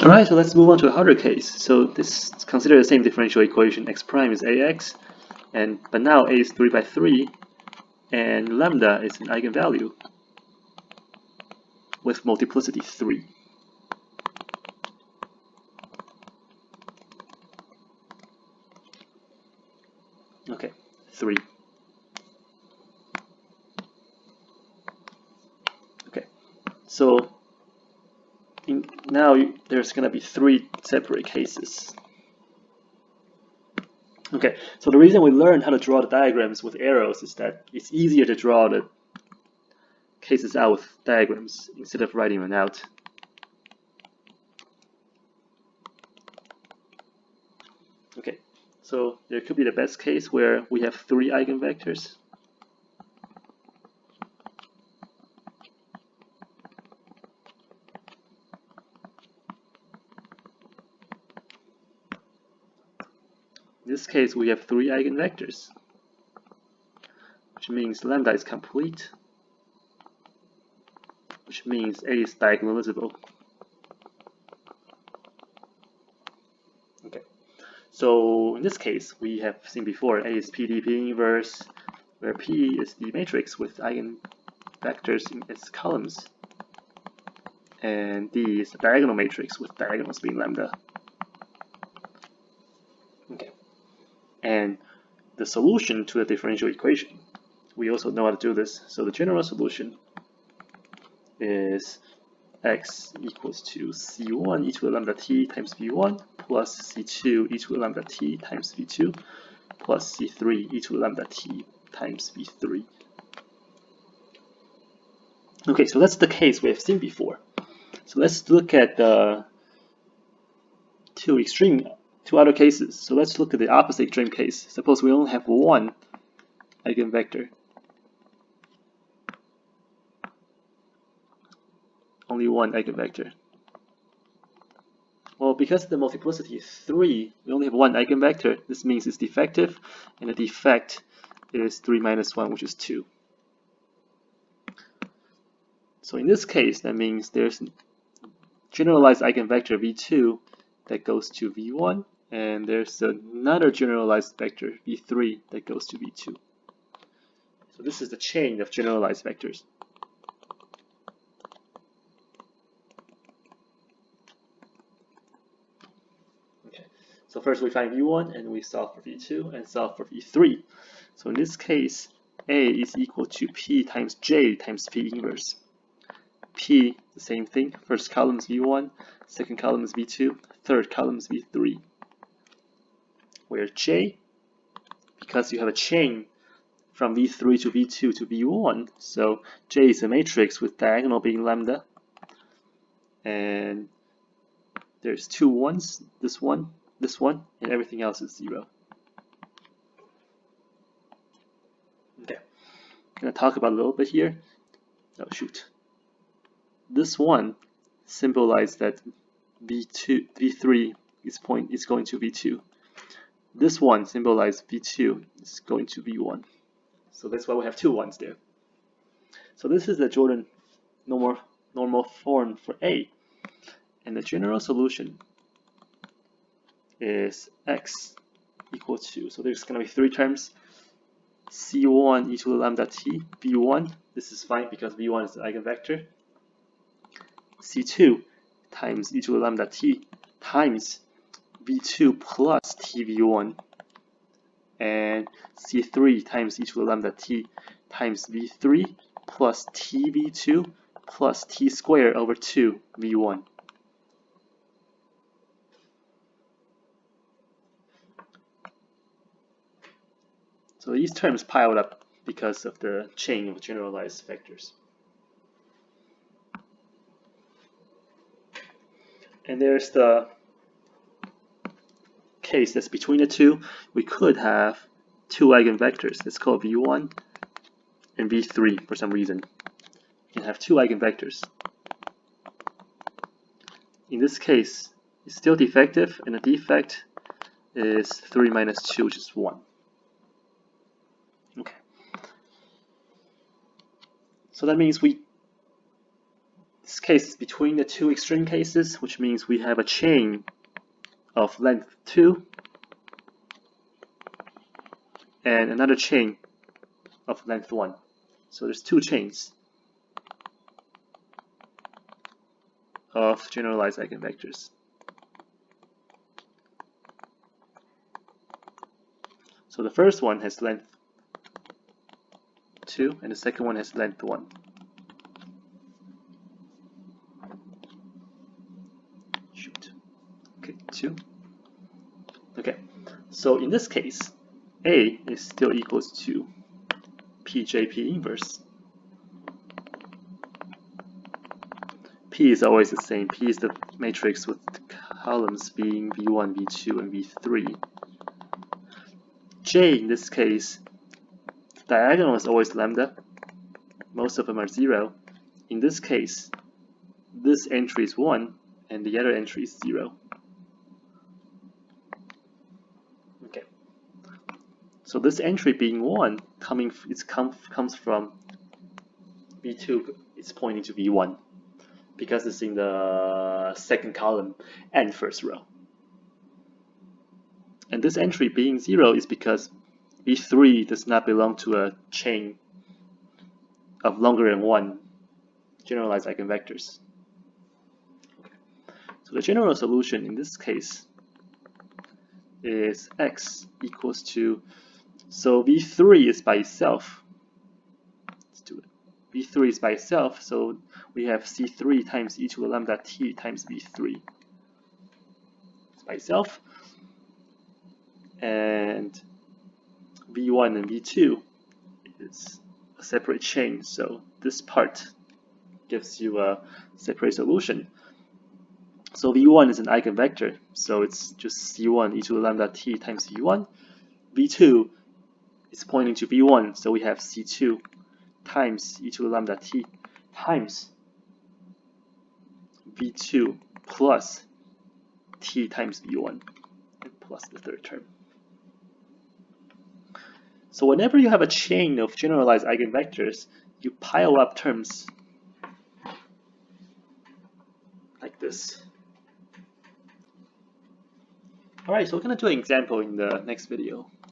Alright, so let's move on to a harder case. So this consider the same differential equation. X prime is ax, but now a is 3 by 3, and lambda is an eigenvalue with multiplicity 3. Okay, 3. Okay, so now there's going to be 3 separate cases. Okay, so the reason we learned how to draw the diagrams with arrows is that it's easier to draw the cases out with diagrams instead of writing them out. Okay, so there could be the best case where we have 3 eigenvectors. In this case, we have 3 eigenvectors, which means lambda is complete, which means A is diagonalizable. Okay, so in this case, we have seen before A is PDP inverse, where P is the matrix with eigenvectors in its columns, and D is the diagonal matrix with diagonals being lambda. Okay, and the solution to the differential equation, we also know how to do this. So the general solution is x equals to c1 e to the lambda t times v1 plus c2 e to the lambda t times v2 plus c3 e to the lambda t times v3. Okay, so that's the case we have seen before. So let's look at the two other cases. So let's look at the opposite extreme case. Suppose we only have one eigenvector. Only one eigenvector. Well, because the multiplicity is 3, we only have one eigenvector. This means it's defective, and the defect is 3 minus 1, which is 2. So in this case, that means there's generalized eigenvector v2 that goes to v1, and there's another generalized vector v3 that goes to v2. So this is the chain of generalized vectors. Okay, so first we find v1 and we solve for v2 and solve for v3. So in this case, A is equal to P times J times P inverse. P, the same thing. First column is v1, second column is v2, third column is v3. Where J, because you have a chain from v3 to v2 to v1, so J is a matrix with diagonal being lambda, and there's 2 1s, this one, and everything else is 0. Okay, I'm going to talk about a little bit here. Oh shoot. This one symbolizes that v3 is going to v2. This one symbolizes v2 is going to v1. So that's why we have 2 1s there. So this is the Jordan normal form for A. And the general solution is x equal to, so there's going to be 3 terms, c1 e to the lambda t, v1, this is fine because v1 is the eigenvector, c2 times e to the lambda t times v2 plus tv1, and c3 times e to the lambda t times v3 plus tv2 plus t squared over 2 v1. So these terms piled up because of the chain of generalized vectors. And there's the case that's between the two. We could have 2 eigenvectors. It's called v1 and v3 for some reason. You can have 2 eigenvectors. In this case, it's still defective, and the defect is 3 minus 2, which is 1. Okay. So that means we This case is between the two extreme cases, which means we have a chain of length 2 and another chain of length 1. So there's two chains of generalized eigenvectors. So the first one has length 2 and the second one has length 1. Shoot. Okay, 2. Okay, so in this case, A is still equals to PJP inverse. P is always the same. P is the matrix with the columns being V1, V2, and V3. J in this case, diagonal is always lambda. Most of them are 0. In this case, this entry is 1 and the other entry is 0. Okay. So this entry being 1 comes from V2, it's pointing to V1 because it's in the second column and first row. And this entry being 0 is because V3 does not belong to a chain of longer than 1 generalized eigenvectors. Okay. So the general solution in this case is x equals to, so V3 is by itself. Let's do it. V3 is by itself, so we have C3 times e to the lambda t times V3. It's by itself. And V1 and V2 is a separate chain, so this part gives you a separate solution. So V1 is an eigenvector, so it's just C1 e to the lambda t times V1. V2 is pointing to V1, so we have C2 times e to the lambda t times V2 plus t times V1, and plus the third term. So whenever you have a chain of generalized eigenvectors, you pile up terms like this. Alright, so we're going to do an example in the next video.